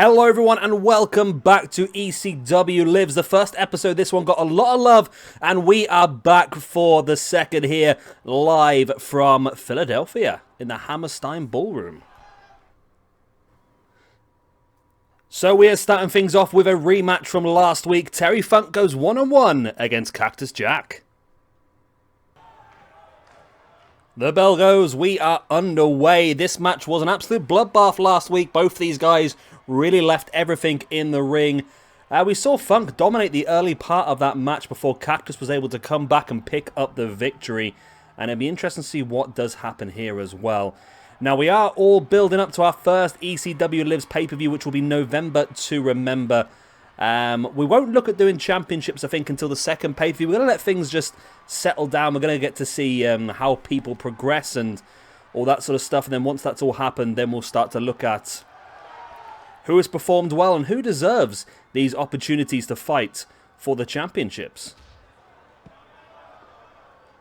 Hello everyone and welcome back to ECW Lives. The first episode, this one got a lot of love and we are back for the second here, live from Philadelphia in the Hammerstein Ballroom. So we are starting things off with a rematch from last week. Terry Funk goes one-on-one against Cactus Jack. The bell goes, we are underway. This match was an absolute bloodbath last week. Both these guys really left everything in the ring. We saw Funk dominate the early part of that match before Cactus was able to come back and pick up the victory. And it'd be interesting to see what does happen here as well. Now, we are all building up to our first ECW Lives pay-per-view, which will be November to remember. We won't look at doing championships, I think, until the second pay-per-view. We're going to let things just settle down. We're going to get to see how people progress and all that sort of stuff. And then once that's all happened, then we'll start to look at who has performed well and who deserves these opportunities to fight for the championships.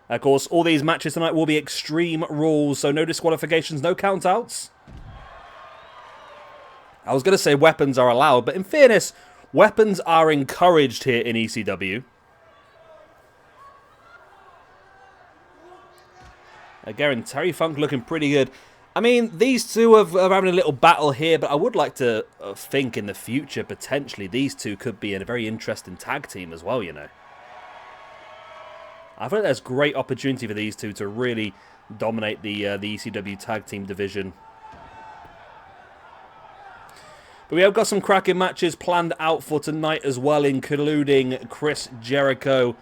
Of course, all these matches tonight will be Extreme Rules, so no disqualifications, no countouts. I was going to say weapons are allowed, but in fairness, weapons are encouraged here in ECW. Again, Terry Funk looking pretty good. I mean, these two are having a little battle here, but I would like to think in the future, potentially, these two could be a very interesting tag team as well, you know. I think there's great opportunity for these two to really dominate the ECW tag team division. But we have got some cracking matches planned out for tonight as well, including Chris Jericho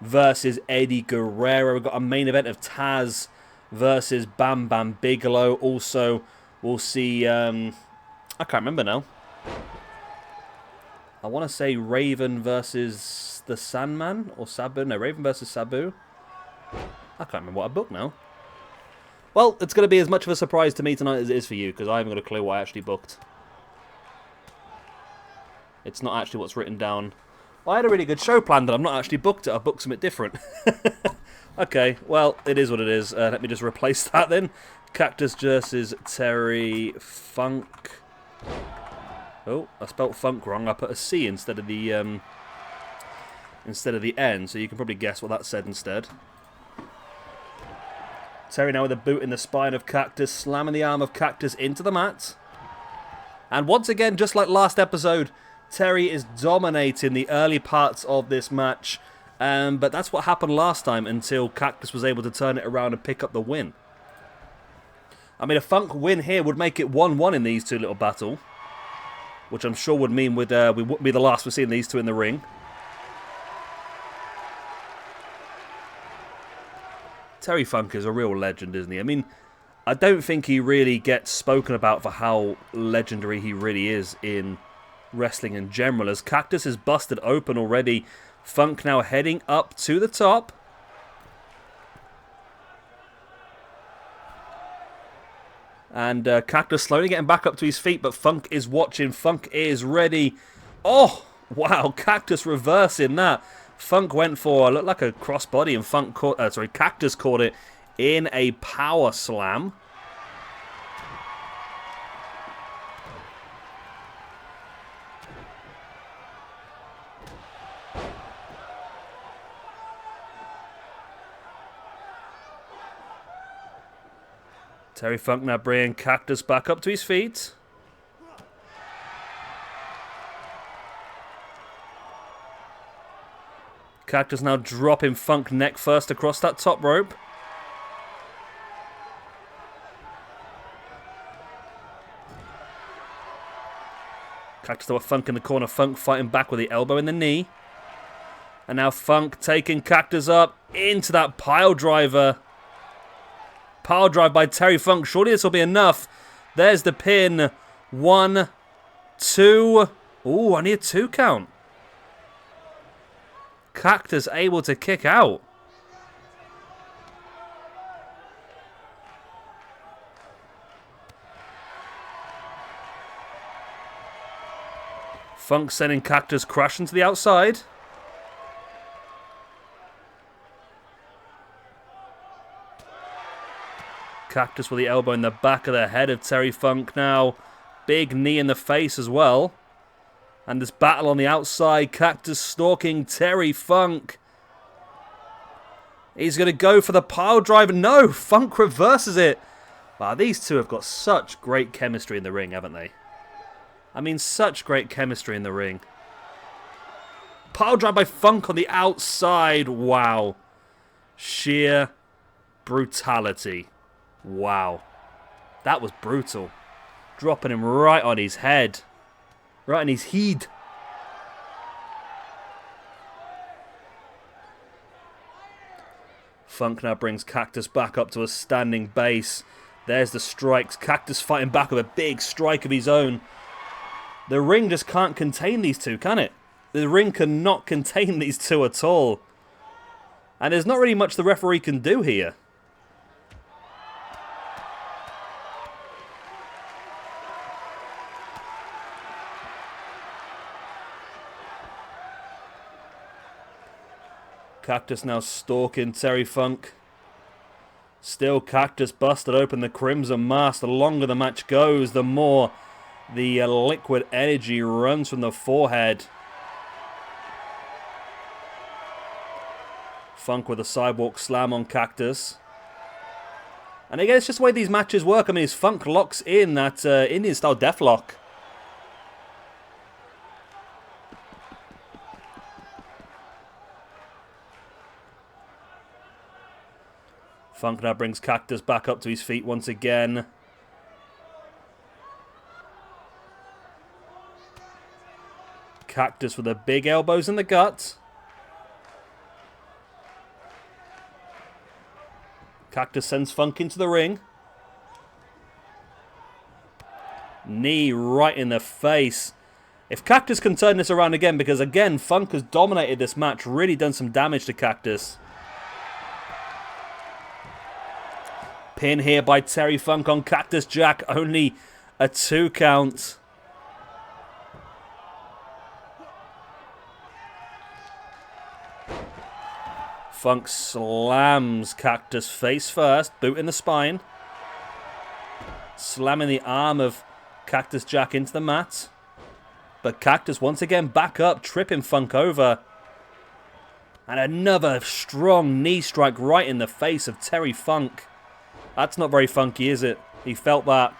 versus Eddie Guerrero. We've got a main event of Taz versus BAMBAM BIGELOW. Also, we'll see, I can't remember now. I want to say Raven versus the Sandman or Sabu. No, Raven versus Sabu. I can't remember what I booked now. Well, it's going to be as much of a surprise to me tonight as it is for you, because I haven't got a clue what I actually booked. It's not actually what's written down. Well, I had a really good show planned and I've not actually booked it. I've booked something different. Okay, well, it is what it is. Let me just replace that then. Cactus versus Terry Funk. Oh, I spelt Funk wrong. I put a C instead of the N, so you can probably guess what that said instead. Terry now with a boot in the spine of Cactus, slamming the arm of Cactus into the mat. And once again, just like last episode, Terry is dominating the early parts of this match. But that's what happened last time until Cactus was able to turn it around and pick up the win. I mean, a Funk win here would make it 1-1 in these two little battle. Which I'm sure would mean we wouldn't be the last we're seeing these two in the ring. Terry Funk is a real legend, isn't he? I mean, I don't think he really gets spoken about for how legendary he really is in wrestling in general. As Cactus is busted open already, Funk now heading up to the top. And Cactus slowly getting back up to his feet, but Funk is watching. Funk is ready. Oh, wow, Cactus reversing that. Funk went for, looked like a crossbody, and Funk caught, Cactus caught it in a power slam. Terry Funk now bringing Cactus back up to his feet. Cactus now dropping Funk neck first across that top rope. Cactus with Funk in the corner. Funk fighting back with the elbow in the knee. And now Funk taking Cactus up into that pile driver. Power drive by Terry Funk. Surely this will be enough. There's the pin. 1, 2. Ooh, I need a 2 count. Cactus able to kick out. Funk sending Cactus crashing to the outside. Cactus with the elbow in the back of the head of Terry Funk now. Big knee in the face as well. And this battle on the outside. Cactus stalking Terry Funk. He's going to go for the pile driver. No, Funk reverses it. Wow, these two have got such great chemistry in the ring, haven't they? I mean, such great chemistry in the ring. Pile drive by Funk on the outside. Wow. Sheer brutality. Wow. That was brutal. Dropping him right on his head. Right on his head. Funk now brings Cactus back up to a standing base. There's the strikes. Cactus fighting back with a big strike of his own. The ring just can't contain these two, can it? The ring cannot contain these two at all. And there's not really much the referee can do here. Cactus now stalking Terry Funk. Still Cactus busted open the Crimson Mask. The longer the match goes, the more the liquid energy runs from the forehead. Funk with a sidewalk slam on Cactus. And again, it's just the way these matches work. I mean, his Funk locks in that Indian-style deathlock. Funk now brings Cactus back up to his feet once again. Cactus with the big elbows in the gut. Cactus sends Funk into the ring. Knee right in the face. If Cactus can turn this around again, because again, Funk has dominated this match, really done some damage to Cactus. Pin here by Terry Funk on Cactus Jack. Only a 2 count. Funk slams Cactus face first. Boot in the spine. Slamming the arm of Cactus Jack into the mat. But Cactus once again back up. Tripping Funk over. And another strong knee strike right in the face of Terry Funk. That's not very funky, is it? He felt that.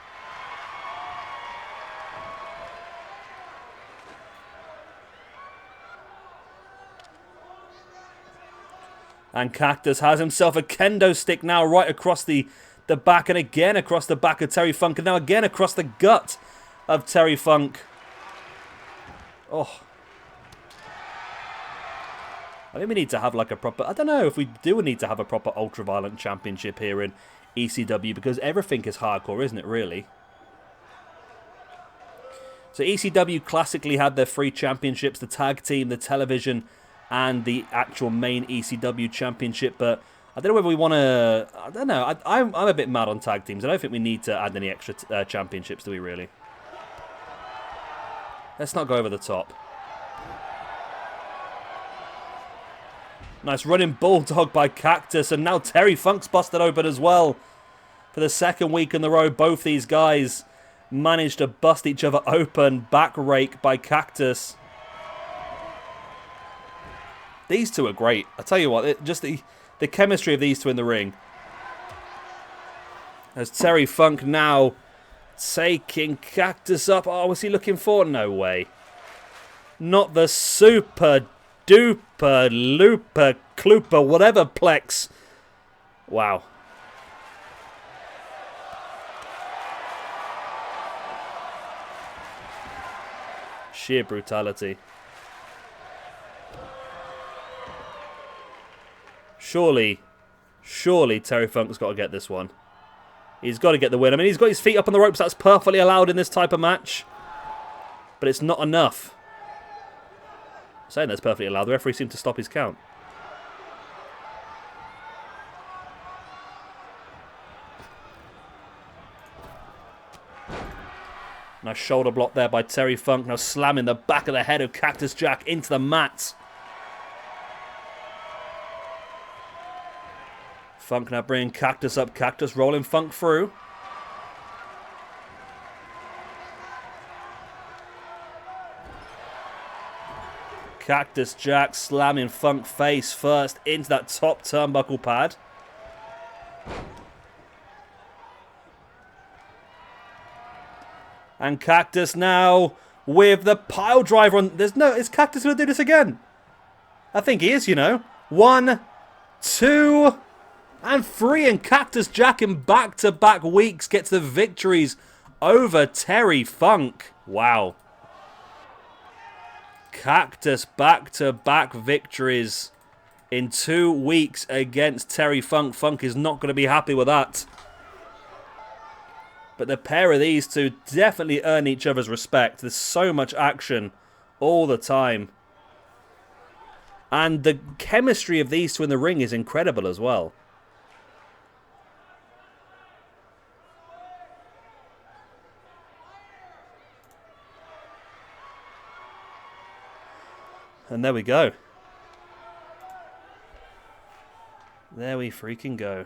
And Cactus has himself a kendo stick now right across the back and again across the back of Terry Funk. And now again across the gut of Terry Funk. Oh. I think we need to have like a proper... I don't know if we do need to have a proper ultra-violent championship here in ECW, because everything is hardcore, isn't it, really? So ECW classically had their 3 championships, the tag team, the television, and the actual main ECW championship, but I don't know whether we want to... I don't know, I'm a bit mad on tag teams. I don't think we need to add any extra championships, do we, really? Let's not go over the top. Nice running bulldog by Cactus, and now Terry Funk's busted open as well. For the 2nd week in a row, both these guys managed to bust each other open. Back rake by Cactus. These two are great. I tell you what, just the chemistry of these two in the ring. As Terry Funk now taking Cactus up. Oh, was he looking for? No way. Not the super duper looper klooper whatever plex. Wow. Sheer brutality. Surely Terry Funk's got to get this one. He's got to get the win. I mean, he's got his feet up on the ropes. That's perfectly allowed in this type of match. But it's not enough. Saying that's perfectly allowed. The referee seemed to stop his count. Nice shoulder block there by Terry Funk. Now slamming the back of the head of Cactus Jack into the mat. Funk now bringing Cactus up. Cactus rolling Funk through. Cactus Jack slamming Funk face first into that top turnbuckle pad. And Cactus now with the pile driver on. Is Cactus going to do this again? I think he is, you know. 1, 2, and 3. And Cactus Jack in back-to-back weeks gets the victories over Terry Funk. Wow. Cactus back-to-back victories in 2 weeks against Terry Funk. Funk is not going to be happy with that. But the pair of these two definitely earn each other's respect. There's so much action all the time. And the chemistry of these two in the ring is incredible as well. And there we go. There we freaking go.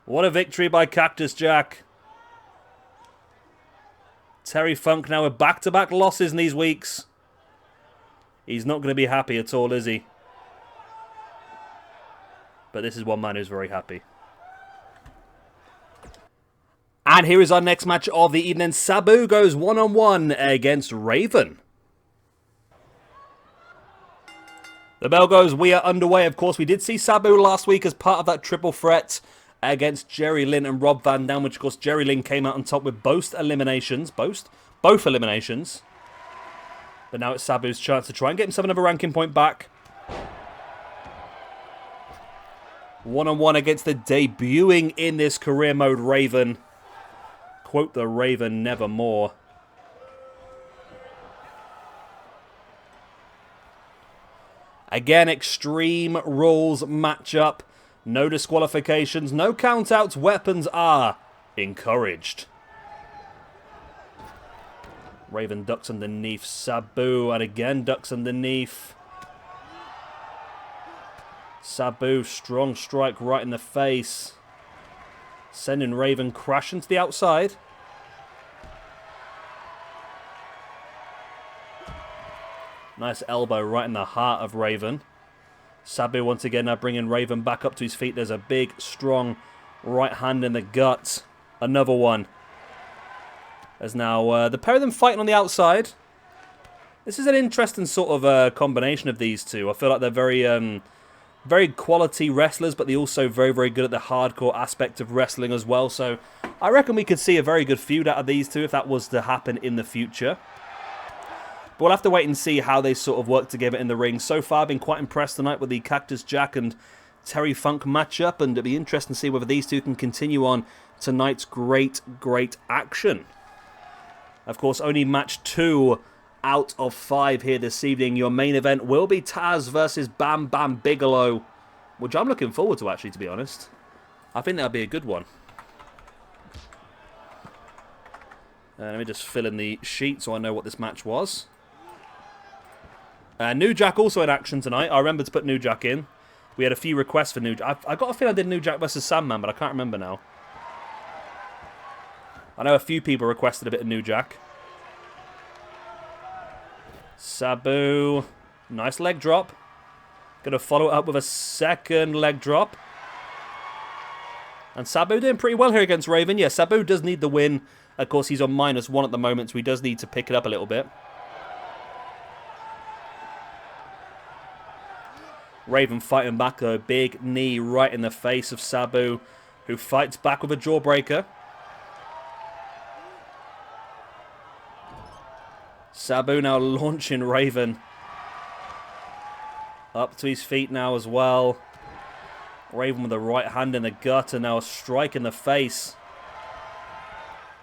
What a victory by Cactus Jack. Terry Funk now with back-to-back losses in these weeks. He's not going to be happy at all, is he? But this is one man who's very happy. And here is our next match of the evening. Sabu goes one-on-one against Raven. The bell goes, we are underway. Of course, we did see Sabu last week as part of that triple threat against Jerry Lynn and Rob Van Dam, which of course Jerry Lynn came out on top with both eliminations. Both eliminations. But now it's Sabu's chance to try and get himself another ranking point back. One-on-one against the debuting in this career mode Raven. Quote the Raven nevermore. Again, Extreme Rules matchup. No disqualifications, no countouts. Weapons are encouraged. Raven ducks underneath Sabu, and again ducks underneath. Sabu, strong strike right in the face. Sending Raven crashing to the outside. Nice elbow right in the heart of Raven. Sabu once again now bringing Raven back up to his feet. There's a big, strong right hand in the gut. Another one. There's now the pair of them fighting on the outside. This is an interesting sort of combination of these two. I feel like they're very quality wrestlers, but they're also very, very good at the hardcore aspect of wrestling as well. So I reckon we could see a very good feud out of these two if that was to happen in the future. But we'll have to wait and see how they sort of work together in the ring. So far, I've been quite impressed tonight with the Cactus Jack and Terry Funk matchup. And it'll be interesting to see whether these two can continue on tonight's great, great action. Of course, only match 2 out of 5 here this evening. Your main event will be Taz versus Bam Bam Bigelow. Which I'm looking forward to, actually, to be honest. I think that'll be a good one. Let me just fill in the sheet so I know what this match was. New Jack also in action tonight. I remember to put New Jack in. We had a few requests for New Jack. I got a feeling I did New Jack versus Sandman, but I can't remember now. I know a few people requested a bit of New Jack. Sabu. Nice leg drop. Gonna follow it up with a second leg drop. And Sabu doing pretty well here against Raven. Yeah, Sabu does need the win. Of course, he's on -1 at the moment, so he does need to pick it up a little bit. Raven fighting back, a big knee right in the face of Sabu, who fights back with a jawbreaker. Sabu now launching Raven up to his feet now as well. Raven with the right hand in the gut and now a strike in the face.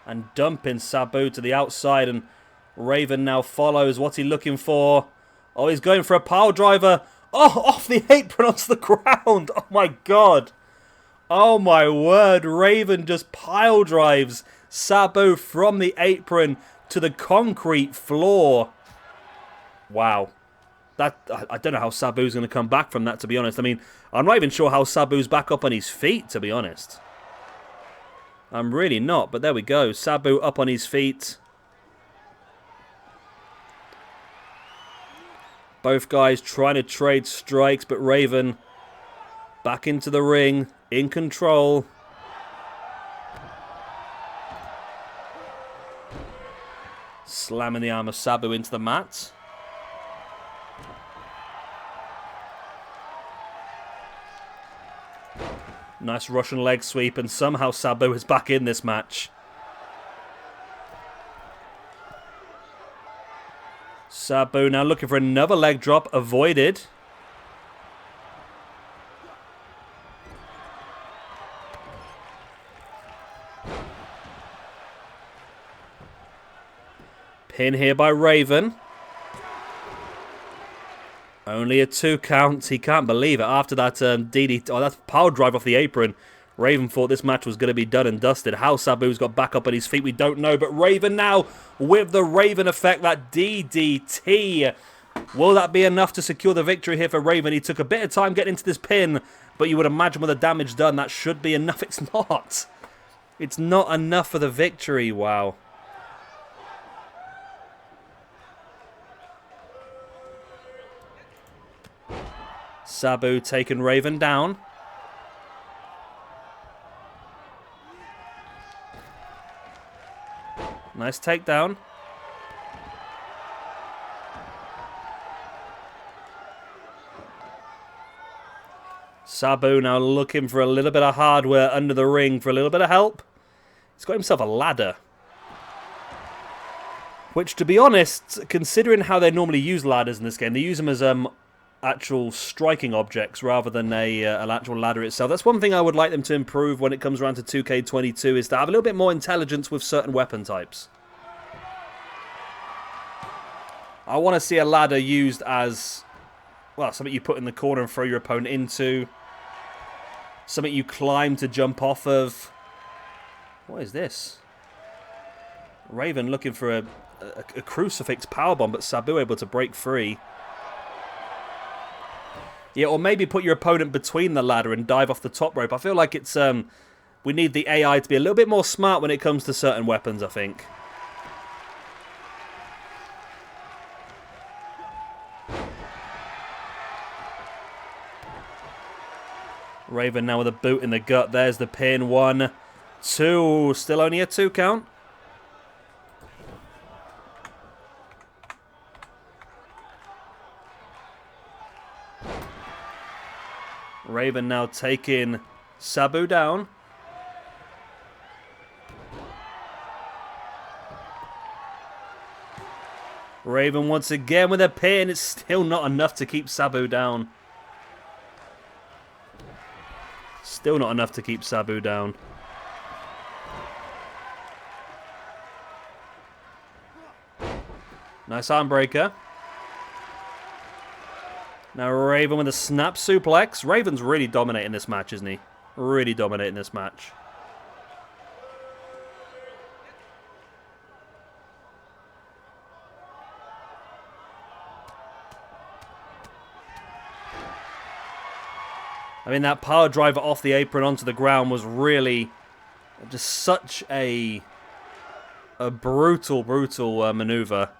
And dumping Sabu to the outside, and Raven now follows. What's he looking for? Oh, he's going for a pile driver. Oh, off the apron onto the ground. Oh, my God. Oh, my word. Raven just pile drives Sabu from the apron to the concrete floor. Wow. I don't know how Sabu's going to come back from that, to be honest. I mean, I'm not even sure how Sabu's back up on his feet, to be honest. I'm really not, but there we go. Sabu up on his feet. Both guys trying to trade strikes, but Raven back into the ring, in control. Slamming the arm of Sabu into the mat. Nice Russian leg sweep, and somehow Sabu is back in this match. Sabu now looking for another leg drop, avoided. Pin here by Raven. Only a 2 count. He can't believe it. After that DDT, that power drive off the apron, Raven thought this match was going to be done and dusted. How Sabu's got back up on his feet, we don't know. But Raven now with the Raven effect, that DDT. Will that be enough to secure the victory here for Raven? He took a bit of time getting into this pin, but you would imagine with the damage done, that should be enough. It's not. It's not enough for the victory. Wow. Sabu taking Raven down. Nice takedown. Sabu now looking for a little bit of hardware under the ring for a little bit of help. He's got himself a ladder. Which, to be honest, considering how they normally use ladders in this game, they use them as actual striking objects rather than an actual ladder itself. That's one thing I would like them to improve when it comes around to 2K22, is to have a little bit more intelligence with certain weapon types. I want to see a ladder used as, well, something you put in the corner and throw your opponent into. Something you climb to jump off of. What is this? Raven looking for a crucifix powerbomb, but Sabu able to break free. Yeah, or maybe put your opponent between the ladder and dive off the top rope. I feel like it's we need the AI to be a little bit more smart when it comes to certain weapons, I think. Raven now with a boot in the gut. There's the pin. 1, 2. Still only a 2 count. Raven now taking Sabu down. Raven once again with a pin. It's still not enough to keep Sabu down. Still not enough to keep Sabu down. Nice arm breaker. Now Raven with a snap suplex. Raven's really dominating this match, isn't he? Really dominating this match. I mean, that power driver off the apron onto the ground was really just such a brutal maneuver.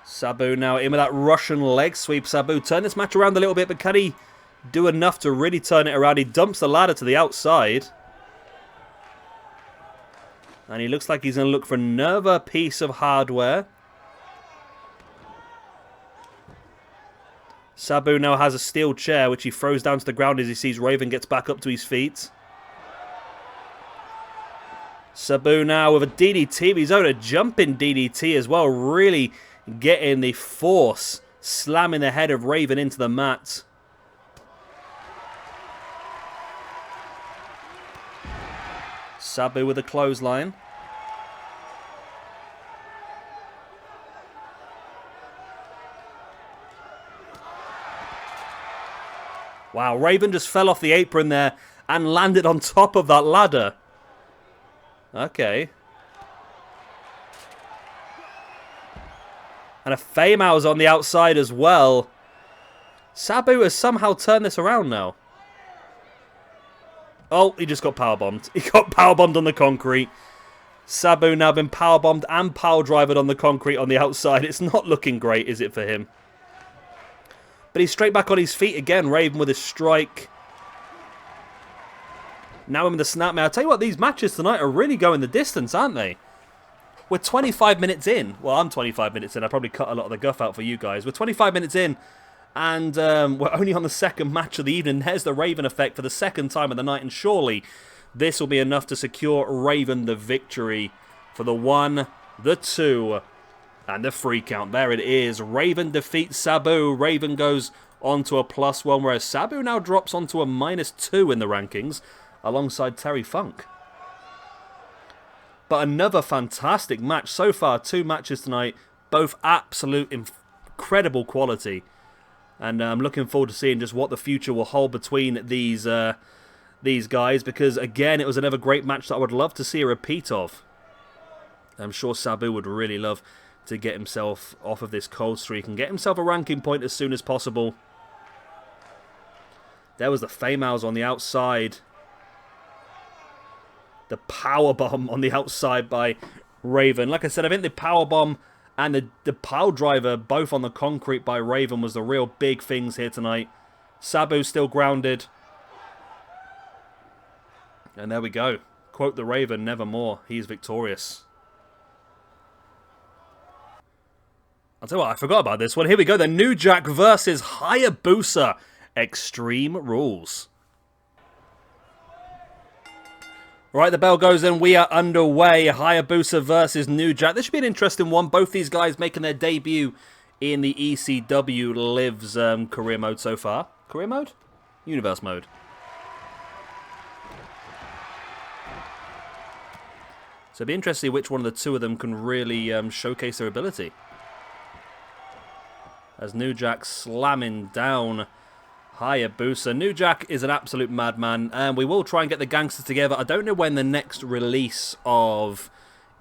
Sabu now in with that Russian leg sweep. Sabu turn this match around a little bit, but can he do enough to really turn it around? He dumps the ladder to the outside. And he looks like he's going to look for another piece of hardware. Sabu now has a steel chair, which he throws down to the ground as he sees Raven gets back up to his feet. Sabu now with a DDT. He's on a jumping DDT as well. Really getting the force, slamming the head of Raven into the mat. Sabu with a clothesline. Wow, Raven just fell off the apron there and landed on top of that ladder. Okay. And a Fame House on the outside as well. Sabu has somehow turned this around now. Oh, he just got powerbombed. He got powerbombed on the concrete. Sabu now been powerbombed and power-drivered on the concrete on the outside. It's not looking great, is it, for him? But he's straight back on his feet again. Raven with his strike. Now in the snap. I'll tell you what, these matches tonight are really going the distance, aren't they? We're 25 minutes in. Well, I'm 25 minutes in. I probably cut a lot of the guff out for you guys. We're 25 minutes in, and we're only on the second match of the evening. There's the Raven effect for the second time of the night, and surely this will be enough to secure Raven the victory for the 1, the 2, and the 3 count. There it is. Raven defeats Sabu. Raven goes on to a +1, whereas Sabu now drops onto a -2 in the rankings, alongside Terry Funk. But another fantastic match. So far, 2 matches tonight, both absolute incredible quality. And I'm looking forward to seeing just what the future will hold between these guys, because, again, it was another great match that I would love to see a repeat of. I'm sure Sabu would really love to get himself off of this cold streak and get himself a ranking point as soon as possible. There was the Famouls on the outside. The powerbomb on the outside by Raven. Like I said, I think the powerbomb and the pile driver, both on the concrete by Raven, was the real big things here tonight. Sabu still grounded. And there we go. Quote the Raven, nevermore. He's victorious. I'll tell you what, I forgot about this one. Here we go. The New Jack versus HAYABUSA. Extreme Rules. Right, the bell goes and we are underway. HAYABUSA versus New Jack. This should be an interesting one. Both these guys making their debut in the ECW Lives career mode so far. Career mode? Universe mode. So it'll be interesting which one of the two of them can really showcase their ability. As New Jack slamming down HAYABUSA. New Jack is an absolute madman, and we will try and get the gangsters together. I don't know when the next release of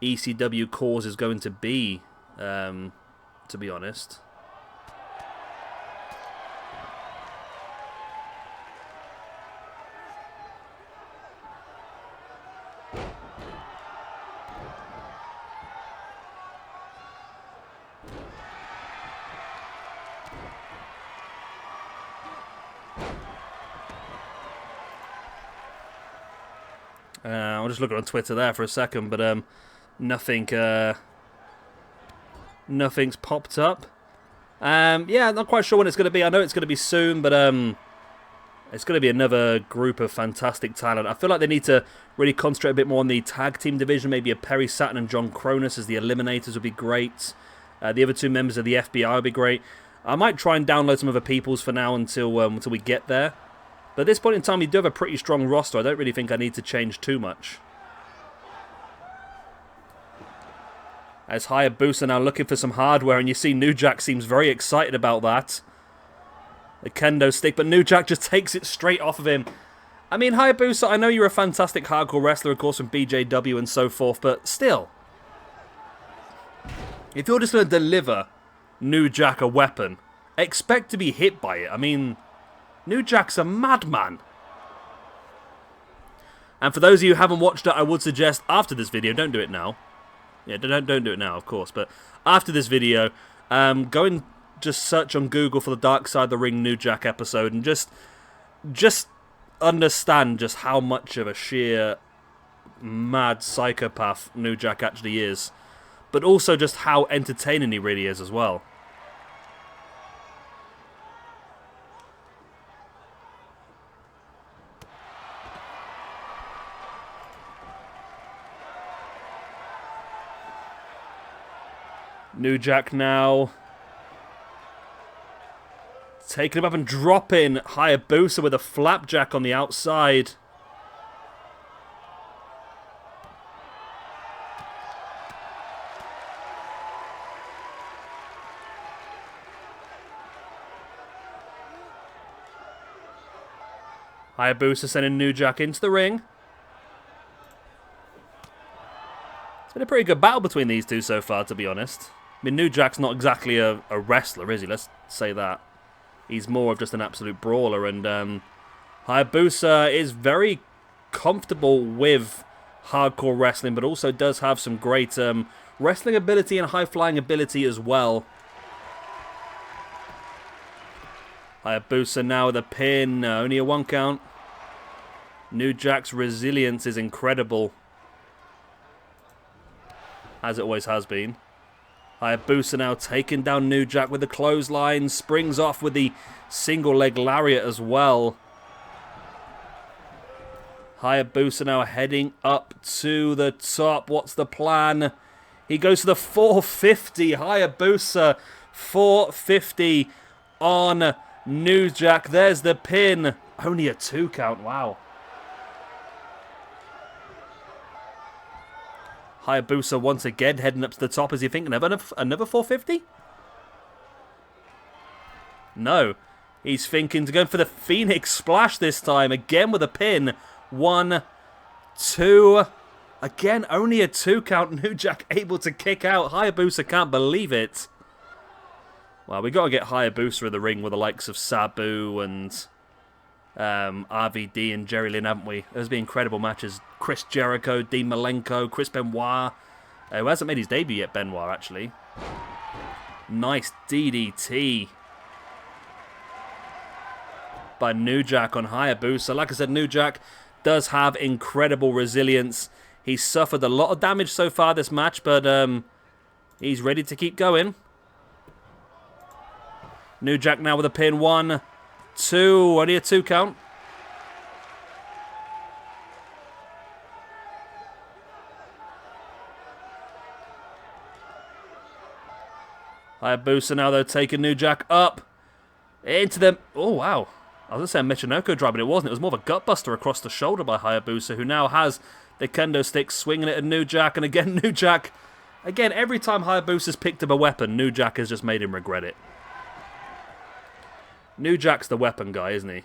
ECW Cause is going to be honest. I'll just look on Twitter there for a second, but nothing's popped up. Yeah, not quite sure when it's going to be. I know it's going to be soon, but it's going to be another group of fantastic talent. I feel like they need to really concentrate a bit more on the tag team division. Maybe a Perry Saturn and John Cronus as the Eliminators would be great. The other 2 members of the FBI would be great. I might try and download some other people's for now until we get there. But at this point in time, we do have a pretty strong roster. I don't really think I need to change too much. As HAYABUSA now looking for some hardware, and you see New Jack seems very excited about that. The kendo stick, but New Jack just takes it straight off of him. I mean, HAYABUSA, I know you're a fantastic hardcore wrestler, of course, from BJW and so forth, but still. If you're just going to deliver New Jack a weapon, expect to be hit by it. I mean, New Jack's a madman. And for those of you who haven't watched it, I would suggest after this video, don't do it now. Yeah, don't do it now, of course. But after this video, go and just search on Google for the Dark Side of the Ring New Jack episode, and just understand just how much of a sheer mad psychopath New Jack actually is. But also just how entertaining he really is as well. New Jack now taking him up and dropping HAYABUSA with a flapjack on the outside. HAYABUSA sending New Jack into the ring. It's been a pretty good battle between these two so far, to be honest. I mean, New Jack's not exactly a wrestler, is he? Let's say that. He's more of just an absolute brawler, and Hayabusa is very comfortable with hardcore wrestling, but also does have some great wrestling ability and high-flying ability as well. Hayabusa now with a pin, only a 1 count. New Jack's resilience is incredible, as it always has been. Hayabusa now taking down New Jack with the clothesline, springs off with the single leg lariat as well. Hayabusa now heading up to the top. What's the plan? He goes to the 450. Hayabusa 450 on New Jack. There's the pin. Only a 2 count. Wow. Hayabusa once again heading up to the top. Is he thinking of another 450? No. He's thinking to go for the Phoenix Splash this time. Again with a pin. 1, 2. Again, only a 2 count. New Jack able to kick out. Hayabusa can't believe it. Well, we got to get Hayabusa in the ring with the likes of Sabu and RVD and Jerry Lynn, haven't we? There's been incredible matches. Chris Jericho, Dean Malenko, Chris Benoit. Who hasn't made his debut yet, Benoit, actually. Nice DDT by New Jack on Hayabusa. Like I said, New Jack does have incredible resilience. He's suffered a lot of damage so far this match, but he's ready to keep going. New Jack now with a pin. 1, 2. Only a 2 count. Hayabusa now, though, taking New Jack up into the... Oh, wow. I was going to say a Michinoku drive, but it wasn't. It was more of a gutbuster across the shoulder by Hayabusa, who now has the kendo stick, swinging it at New Jack. And again, New Jack... Again, every time Hayabusa's picked up a weapon, New Jack has just made him regret it. New Jack's the weapon guy, isn't he?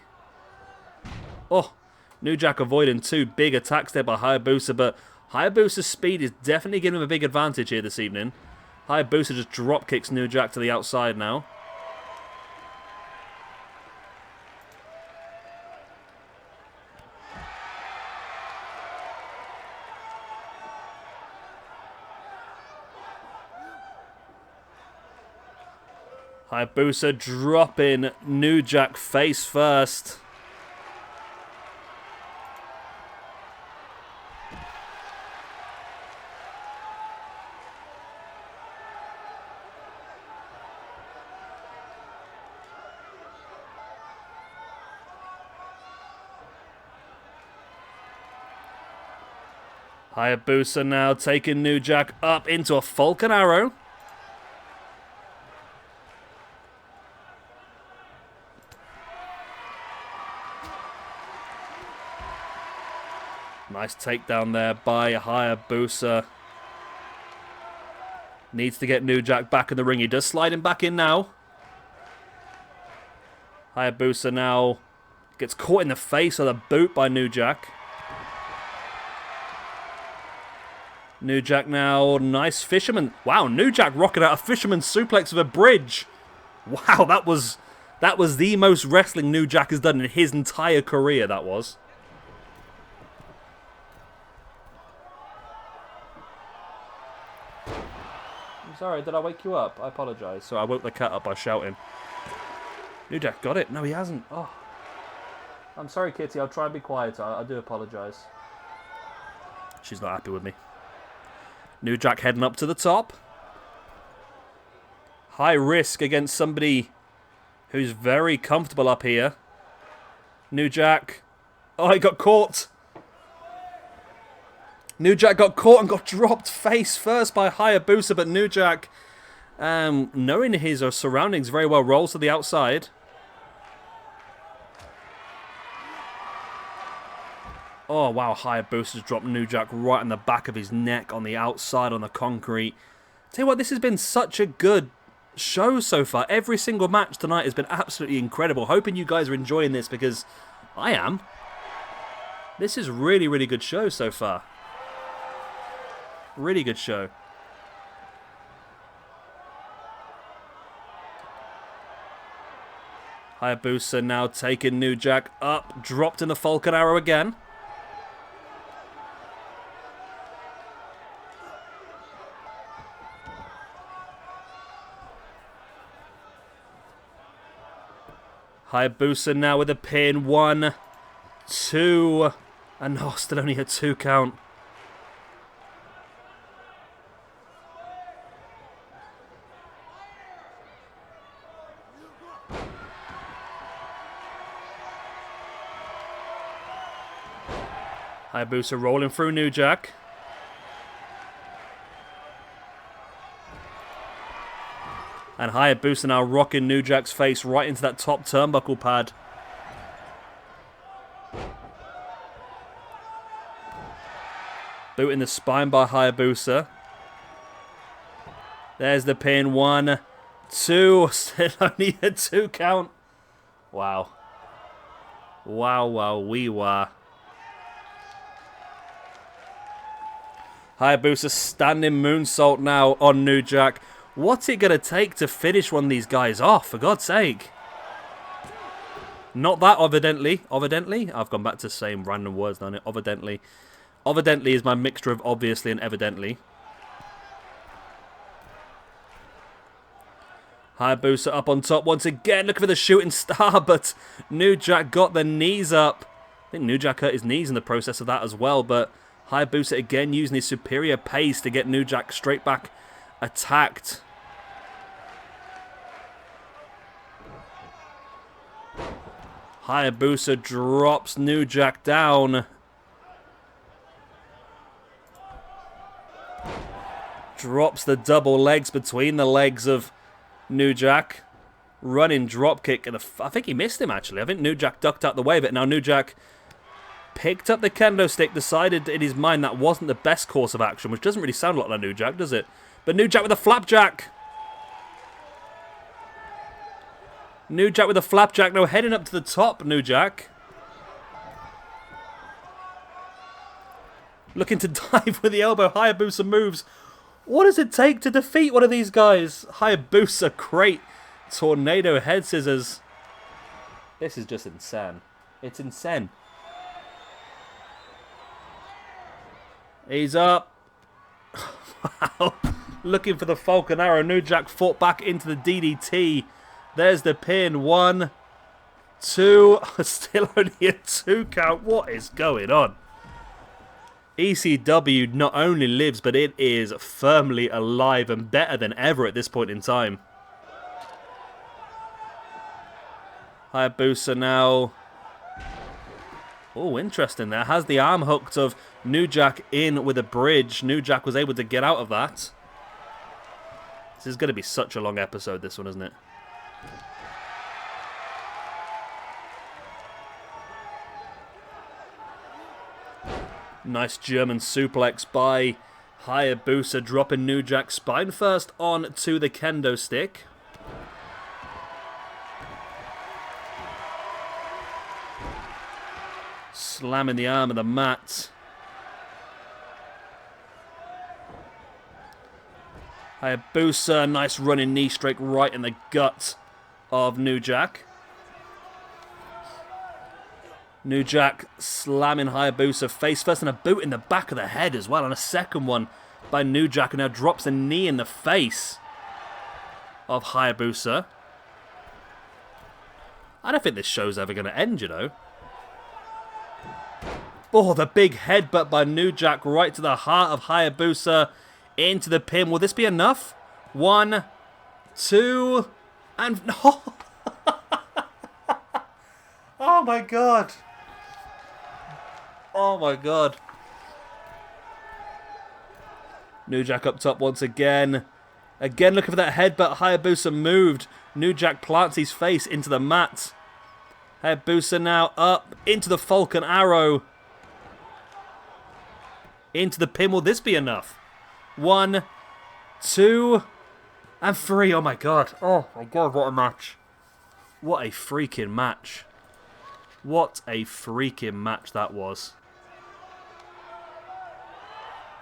Oh, New Jack avoiding 2 big attacks there by Hayabusa, but Hayabusa's speed is definitely giving him a big advantage here this evening. Hayabusa just drop kicks New Jack to the outside now. Hayabusa dropping New Jack face first. Hayabusa now taking New Jack up into a Falcon Arrow. Nice takedown there by Hayabusa. Needs to get New Jack back in the ring. He does slide him back in now. Hayabusa now gets caught in the face of the boot by New Jack. New Jack now, nice fisherman. Wow, New Jack rocking out a fisherman suplex of a bridge. Wow, that was the most wrestling New Jack has done in his entire career, that was. Sorry, did I wake you up? I apologise. So I woke the cat up by shouting. New Jack got it? No, he hasn't. Oh, I'm sorry, Kitty. I'll try and be quiet. I do apologise. She's not happy with me. New Jack heading up to the top. High risk against somebody who's very comfortable up here. New Jack. Oh, he got caught. New Jack got caught and got dropped face first by Hayabusa, but New Jack, knowing his surroundings very well, rolls to the outside. Oh, wow, Hayabusa's dropped New Jack right in the back of his neck on the outside on the concrete. Tell you what, this has been such a good show so far. Every single match tonight has been absolutely incredible. Hoping you guys are enjoying this because I am. This is really, really good show so far. Really good show. Hayabusa now taking New Jack up. Dropped in the Falcon Arrow again. Hayabusa now with a pin. 1, 2. And no, still only a 2 count. Hayabusa rolling through New Jack. And Hayabusa now rocking New Jack's face right into that top turnbuckle pad. Boot in the spine by Hayabusa. There's the pin. 1, 2. Still only a 2 count. Wow. Wow, wee wah. Hayabusa standing moonsault now on New Jack. What's it going to take to finish one of these guys off, for God's sake? Not that, evidently. Evidently? I've gone back to saying random words now. Evidently. Evidently is my mixture of obviously and evidently. Hayabusa up on top once again. Looking for the shooting star, but New Jack got the knees up. I think New Jack hurt his knees in the process of that as well, but Hayabusa again using his superior pace to get New Jack straight back attacked. Hayabusa drops New Jack down. Drops the double legs between the legs of New Jack. Running dropkick. And I think he missed him, actually. I think New Jack ducked out the way of it. Now New Jack picked up the kendo stick, decided in his mind that wasn't the best course of action, which doesn't really sound like New Jack, does it? But New Jack with a flapjack. New Jack with a flapjack. Now heading up to the top, New Jack. Looking to dive with the elbow. Hayabusa moves. What does it take to defeat one of these guys? Hayabusa, great tornado head scissors. This is just insane. It's insane. He's up. Wow. Looking for the Falcon Arrow. New Jack fought back into the DDT. There's the pin. 1, 2. Still only a 2 count. What is going on? ECW not only lives, but it is firmly alive and better than ever at this point in time. Hayabusa now. Oh, interesting there. Has the arm hooked of New Jack in with a bridge. New Jack was able to get out of that. This is going to be such a long episode, this one, isn't it? Nice German suplex by Hayabusa, dropping New Jack spine first on to the kendo stick. Slamming the arm of the mat. Hayabusa, nice running knee strike right in the gut of New Jack. New Jack slamming Hayabusa face first and a boot in the back of the head as well. And a second one by New Jack, who now drops a knee in the face of Hayabusa. I don't think this show's ever going to end, you know. Oh, the big headbutt by New Jack right to the heart of Hayabusa into the pin. Will this be enough? 1, 2, and... Oh, oh my God. Oh my God. New Jack up top once again. Again looking for that headbutt. Hayabusa moved. New Jack plants his face into the mat. Hayabusa now up into the Falcon Arrow. Into the pin. Will this be enough? 1, 2, and 3. Oh my God. Oh my God, what a match. What a freaking match. What a freaking match that was.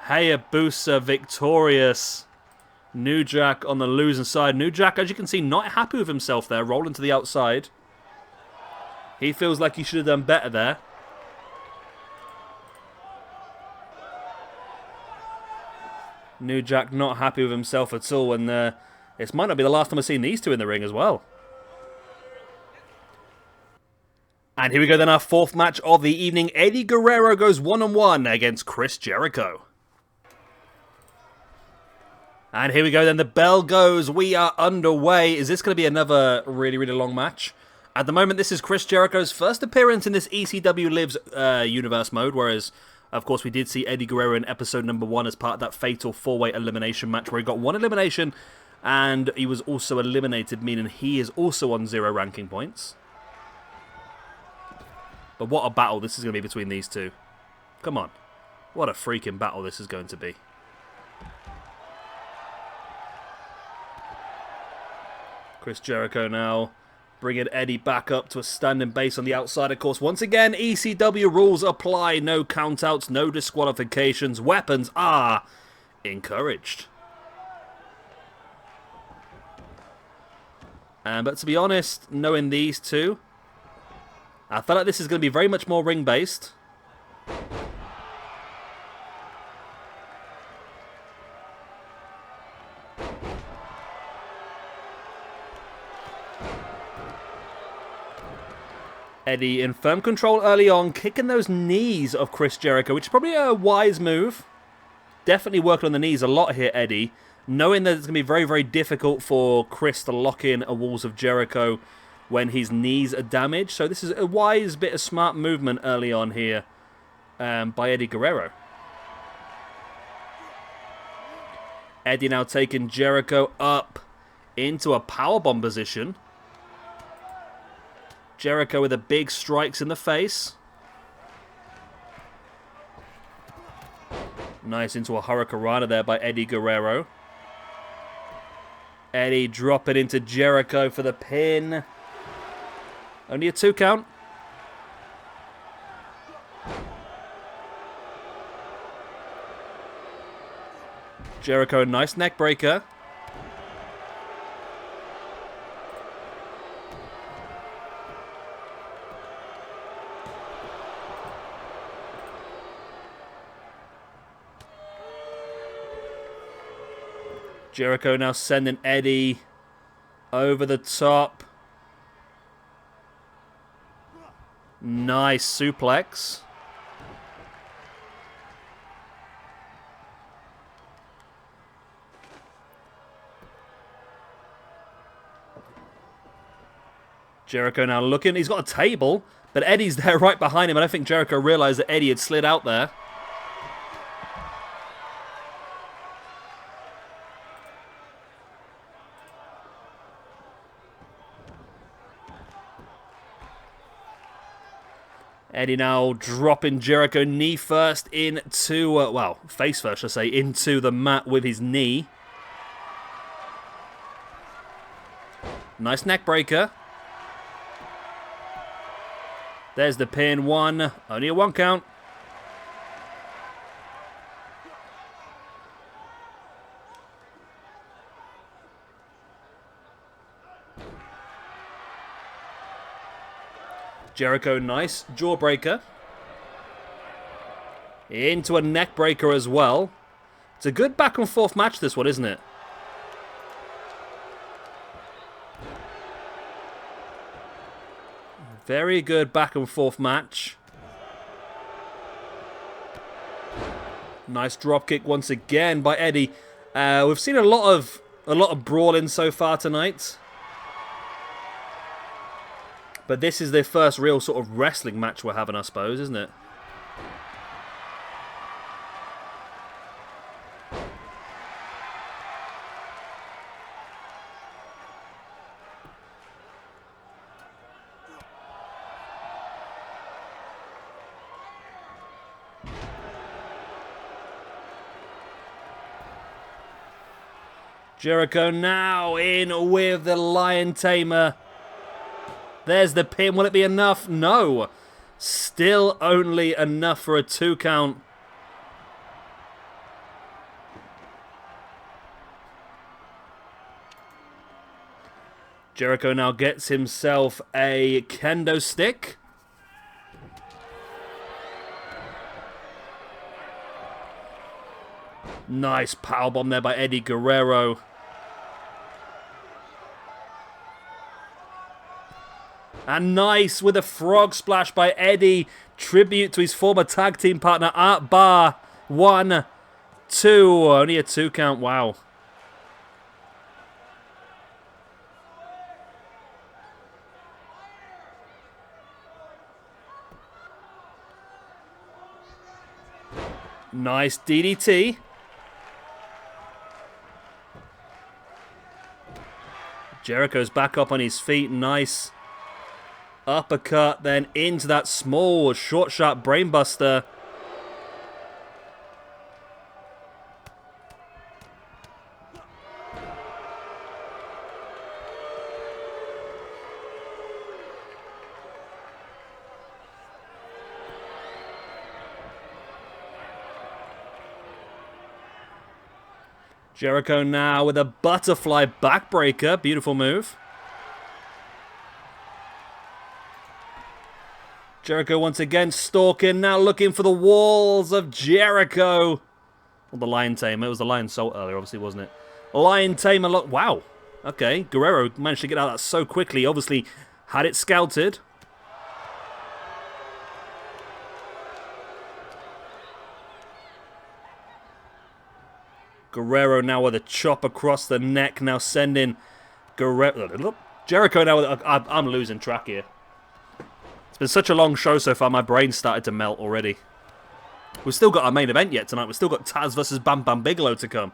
Hayabusa victorious. New Jack on the losing side. New Jack, as you can see, not happy with himself there, rolling to the outside. He feels like he should have done better there. New Jack not happy with himself at all, and this might not be the last time I've seen these two in the ring as well. And here we go then, our fourth match of the evening. Eddie Guerrero goes one-on-one against Chris Jericho. And here we go then, the bell goes, we are underway. Is this going to be another really, really long match? At the moment, this is Chris Jericho's first appearance in this ECW Lives universe mode, whereas, of course, we did see Eddie Guerrero in episode number 1 as part of that fatal 4-way elimination match where he got 1 elimination and he was also eliminated, meaning he is also on 0 ranking points. But what a battle this is going to be between these two. Come on. What a freaking battle this is going to be. Chris Jericho now bringing Eddie back up to a standing base on the outside, of course. Once again, ECW rules apply. No countouts, no disqualifications. Weapons are encouraged. But to be honest, knowing these two, I feel like this is going to be very much more ring-based. Eddie in firm control early on, kicking those knees of Chris Jericho, which is probably a wise move. Definitely working on the knees a lot here, Eddie. Knowing that it's going to be very, very difficult for Chris to lock in a Walls of Jericho when his knees are damaged. So this is a wise bit of smart movement early on here by Eddie Guerrero. Eddie now taking Jericho up into a powerbomb position. Jericho with the big strikes in the face. Nice into a Hurricanrana there by Eddie Guerrero. Eddie dropping into Jericho for the pin. Only a 2 count. Jericho, nice neck breaker. Jericho now sending Eddie over the top. Nice suplex. Jericho now looking. He's got a table, but Eddie's there right behind him. And I think Jericho realized that Eddie had slid out there. Eddie now dropping Jericho knee first into, well, face first, should I say, into the mat with his knee. Nice neck breaker. There's the pin, 1. Only a 1 count. Jericho, nice jawbreaker. Into a neck breaker as well. It's a good back and forth match, this one, isn't it? Very good back and forth match. Nice drop kick once again by Eddie. We've seen a lot of brawling so far tonight. But this is their first real sort of wrestling match we're having, I suppose, isn't it? Jericho now in with the Lion Tamer. There's the pin. Will it be enough? No. Still only enough for a 2 count. Jericho now gets himself a kendo stick. Nice powerbomb there by Eddie Guerrero. And nice with a frog splash by Eddie. Tribute to his former tag team partner, Art Barr. 1, 2. Only a 2 count. Wow. Nice DDT. Jericho's back up on his feet. Nice uppercut. Then into that small, short, sharp brainbuster. Jericho now with a butterfly backbreaker. Beautiful move. Jericho once again stalking, now looking for the walls of Jericho. Well, the Lion Tamer. It was the Lion Salt earlier, obviously, wasn't it? Lion Tamer, look. Wow. Okay, Guerrero managed to get out of that so quickly. Obviously, had it scouted. Guerrero now with a chop across the neck, now sending Jericho now with I'm losing track here. It's been such a long show so far, my brain started to melt already. We've still got our main event yet tonight. We've still got Taz versus Bam Bam Bigelow to come.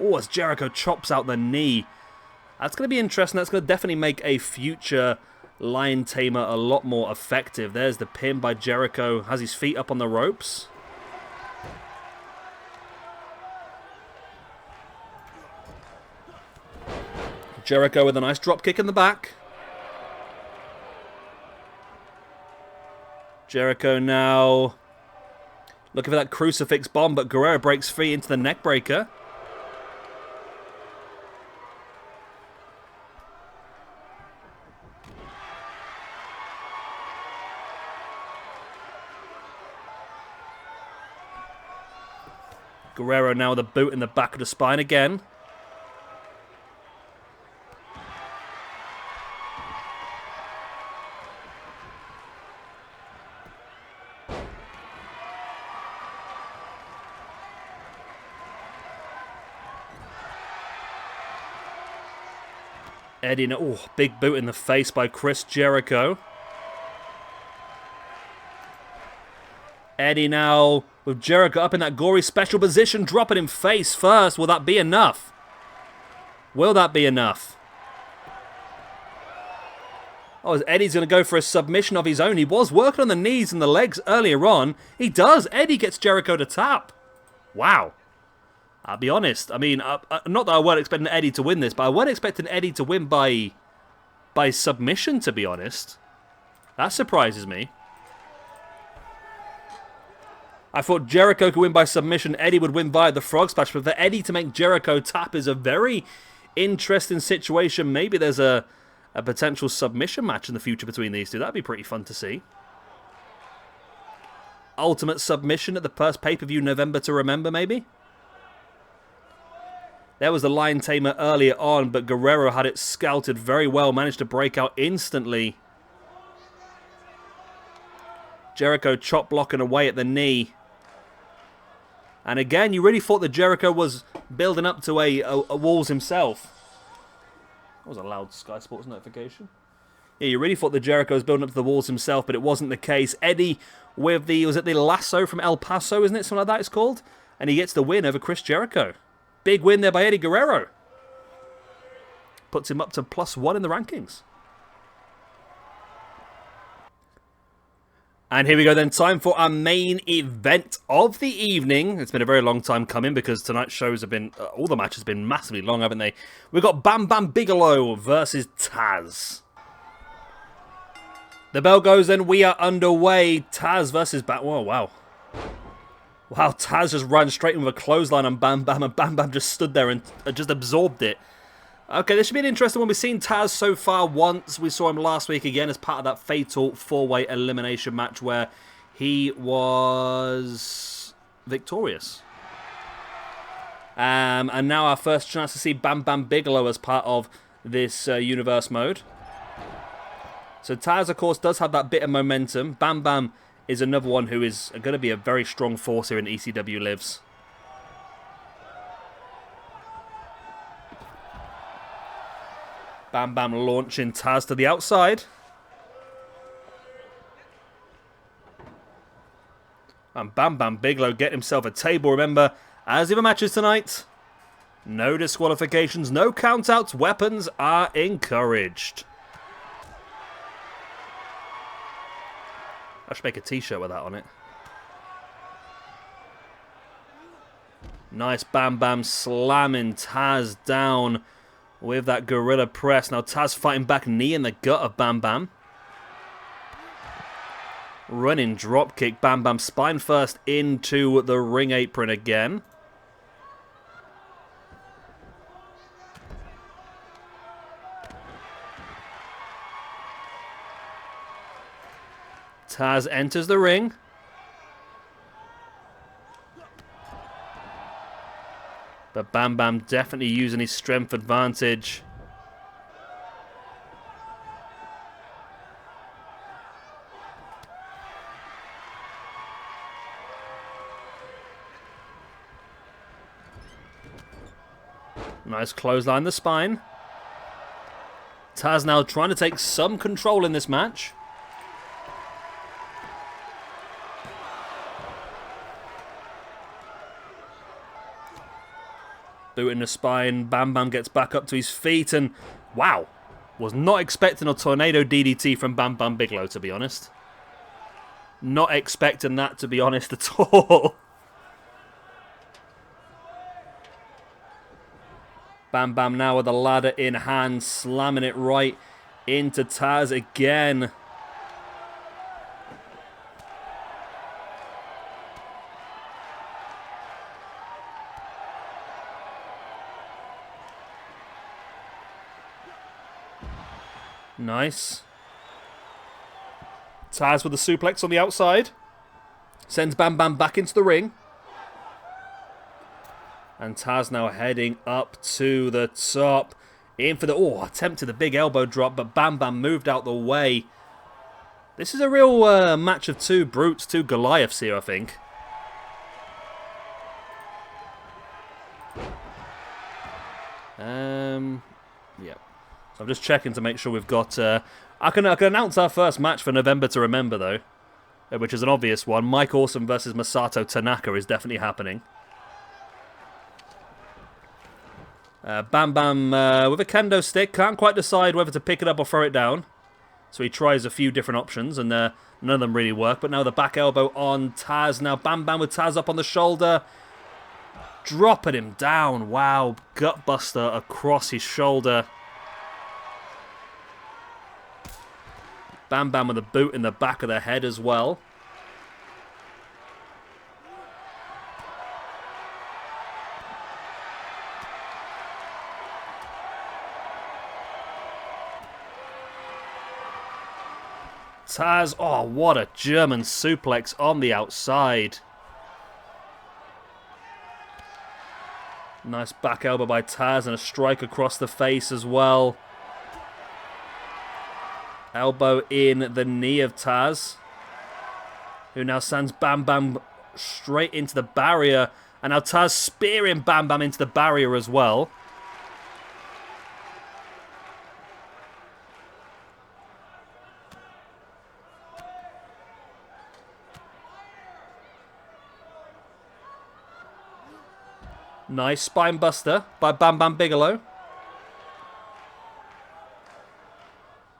Oh, as Jericho chops out the knee. That's going to be interesting. That's going to definitely make a future Lion Tamer a lot more effective. There's the pin by Jericho. Has his feet up on the ropes. Jericho with a nice drop kick in the back. Jericho now looking for that crucifix bomb, but Guerrero breaks free into the neck breaker. Guerrero now with a boot in the back of the spine again. Eddie, oh, big boot in the face by Chris Jericho. Eddie now with Jericho up in that gory special position, dropping him face first. Will that be enough? Will that be enough? Oh, as Eddie's going to go for a submission of his own. He was working on the knees and the legs earlier on. He does. Eddie gets Jericho to tap. Wow. I'll be honest. I mean, not that I weren't expecting Eddie to win this, but I weren't expecting Eddie to win by submission, to be honest. That surprises me. I thought Jericho could win by submission, Eddie would win via the frog splash, but for Eddie to make Jericho tap is a very interesting situation. Maybe there's a potential submission match in the future between these two. That'd be pretty fun to see. Ultimate submission at the first pay-per-view November to remember, maybe? There was the Lion Tamer earlier on, but Guerrero had it scouted very well, managed to break out instantly. Jericho chop blocking away at the knee. And again, you really thought that Jericho was building up to a Walls himself. That was a loud Sky Sports notification. Yeah, you really thought that Jericho was building up to the Walls himself, but it wasn't the case. Eddie with the, was it the lasso from El Paso, isn't it? Something like that it's called. And he gets the win over Chris Jericho. Big win there by Eddie Guerrero. Puts him up to +1 in the rankings. And here we go then, time for our main event of the evening. It's been a very long time coming because tonight's shows have been, all the matches have been massively long, haven't they? We've got Bam Bam Bigelow versus Taz. The bell goes and we are underway. Taz versus Whoa, wow. Wow, Taz just ran straight in with a clothesline on Bam Bam, and Bam Bam just stood there and just absorbed it. Okay, this should be an interesting one. We've seen Taz so far once. We saw him last week again as part of that fatal 4-way elimination match where he was victorious. And now our first chance to see Bam Bam Bigelow as part of this universe mode. So Taz, of course, does have that bit of momentum. Bam Bam is another one who is going to be a very strong force here in ECW Lives. Bam Bam launching Taz to the outside. And Bam Bam Bigelow getting himself a table. Remember, as in the matches tonight, no disqualifications, no countouts, weapons are encouraged. I should make a t-shirt with that on it. Nice Bam Bam slamming Taz down with that gorilla press. Now Taz fighting back, knee in the gut of Bam Bam. Running drop kick, Bam Bam spine first into the ring apron again. Taz enters the ring. But Bam Bam definitely using his strength advantage. Nice clothesline the spine. Taz now trying to take some control in this match. Boot in the spine. Bam Bam gets back up to his feet and wow. Was not expecting a tornado DDT from Bam Bam Bigelow, to be honest. Not expecting that, to be honest, at all. Bam Bam now with a ladder in hand, slamming it right into Taz again. Nice. Taz with the suplex on the outside. Sends Bam Bam back into the ring. And Taz now heading up to the top. In for the... Oh, attempt to the big elbow drop, but Bam Bam moved out the way. This is a real match of two brutes, two Goliaths here, I think. Yeah. So I'm just checking to make sure we've got... I can announce our first match for November to remember, though. Which is an obvious one. Mike Awesome versus Masato Tanaka is definitely happening. Bam Bam with a kendo stick. Can't quite decide whether to pick it up or throw it down. So he tries a few different options, and none of them really work. But now the back elbow on Taz. Now Bam Bam with Taz up on the shoulder. Dropping him down. Wow. Gutbuster across his shoulder. Bam Bam with a boot in the back of the head as well. Taz, oh, what a German suplex on the outside. Nice back elbow by Taz and a strike across the face as well. Elbow in the knee of Taz, who now sends Bam Bam straight into the barrier. And now Taz spearing Bam Bam into the barrier as well. Nice spine buster by Bam Bam Bigelow.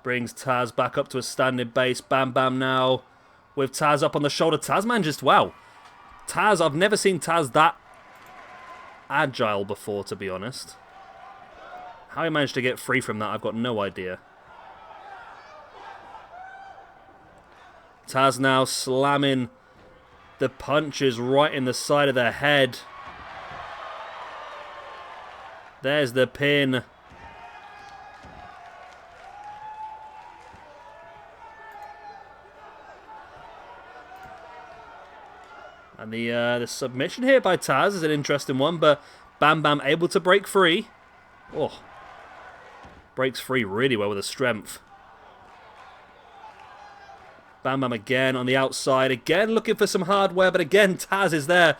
Brings Taz back up to a standing base. Bam Bam now with Taz up on the shoulder. Tazman just, wow. Taz, I've never seen Taz that agile before, to be honest. How he managed to get free from that, I've got no idea. Taz now slamming the punches right in the side of the head. There's the pin. And the submission here by Taz is an interesting one, but Bam Bam able to break free. Oh, breaks free really well with the strength. Bam Bam again on the outside, again looking for some hardware, but again Taz is there.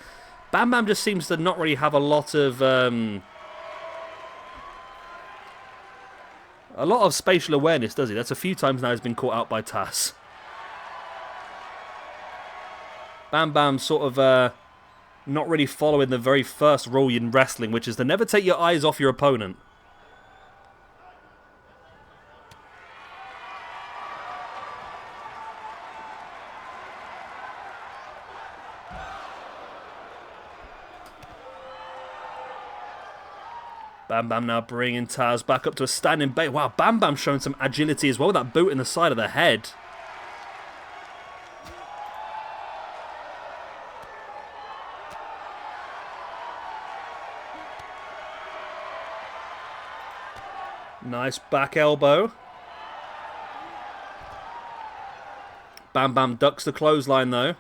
Bam Bam just seems to not really have a lot of spatial awareness, does he? That's a few times now he's been caught out by Taz. Bam Bam sort of not really following the very first rule in wrestling, which is to never take your eyes off your opponent. Bam Bam now bringing Taz back up to a standing bait. Wow, Bam Bam showing some agility as well with that boot in the side of the head. Nice back elbow. Bam Bam ducks the clothesline though.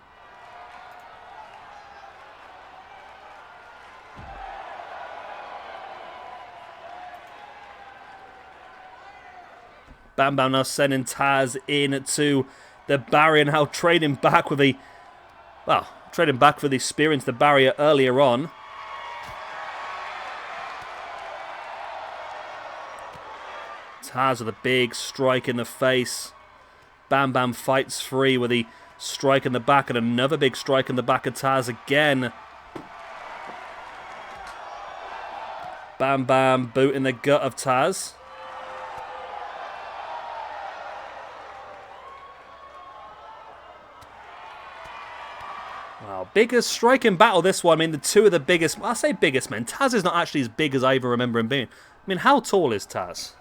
Bam Bam now sending Taz into the barrier, now trading back with the, well, trading back for the spear into the barrier earlier on. Taz with a big strike in the face. Bam Bam fights free with the strike in the back and another big strike in the back of Taz again. Bam Bam boot in the gut of Taz. Wow, biggest striking battle this one. I mean, the two of the biggest, I say biggest men. Taz is not actually as big as I ever remember him being. I mean, how tall is Taz?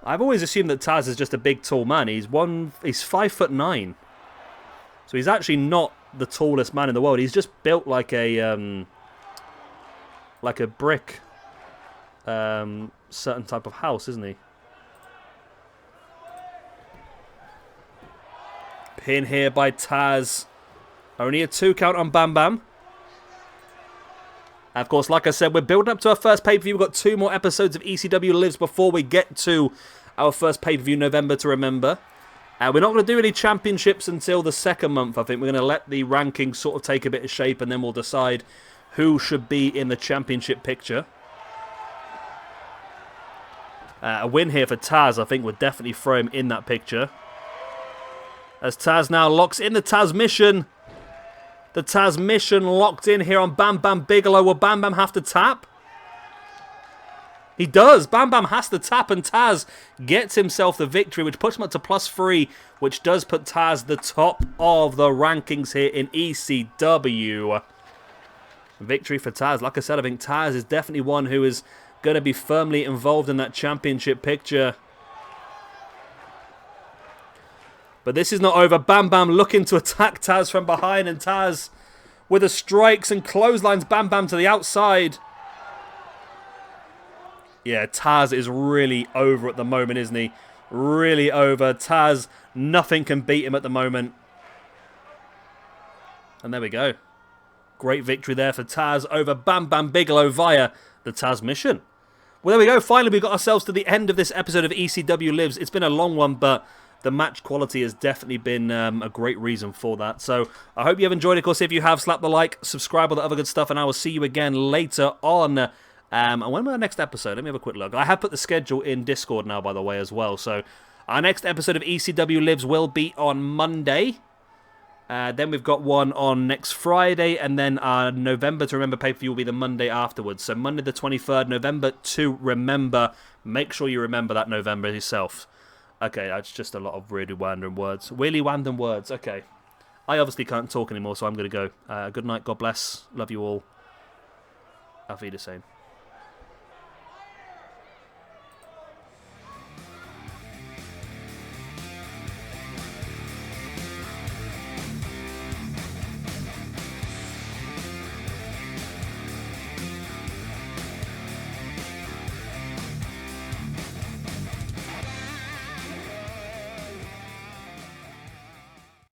I've always assumed that Taz is just a big, tall man. He's 5'9". So he's actually not the tallest man in the world. He's just built like a brick, certain type of house, isn't he? Pin here by Taz. Only a 2 count on Bam Bam. And of course, like I said, we're building up to our first pay-per-view. We've got 2 more episodes of ECW Lives before we get to our first pay-per-view, November to Remember. We're not going to do any championships until the 2nd month, I think. We're going to let the rankings sort of take a bit of shape, and then we'll decide who should be in the championship picture. A win here for Taz, I think, would definitely throw him in that picture. As Taz now locks in the Taz mission. The Taz mission locked in here on Bam Bam Bigelow. Will Bam Bam have to tap? He does. Bam Bam has to tap, and Taz gets himself the victory, which puts him up to +3, which does put Taz the top of the rankings here in ECW. Victory for Taz. Like I said, I think Taz is definitely one who is going to be firmly involved in that championship picture. But this is not over. Bam Bam looking to attack Taz from behind, and Taz with the strikes and clotheslines Bam Bam to the outside. Yeah, Taz is really over at the moment, isn't he? Really over. Taz, nothing can beat him at the moment. And there we go. Great victory there for Taz over Bam Bam Bigelow via the Taz mission. Well, there we go. Finally, we got ourselves to the end of this episode of ECW Lives. It's been a long one, but the match quality has definitely been a great reason for that. So I hope you have enjoyed it. Of course, if you have, slap the like, subscribe, all that other good stuff, and I will see you again later on. And when will our next episode? Let me have a quick look. I have put the schedule in Discord now, by the way, as well. So our next episode of ECW Lives will be on Monday. Then we've got one on next Friday, and then our November to Remember pay-per-view will be the Monday afterwards. So Monday the 23rd, November to Remember. Make sure you remember that November yourself. Okay, that's just a lot of really random words. Really random words, okay. I obviously can't talk anymore, so I'm going to go. Good night, God bless. Love you all. Auf Wiedersehen.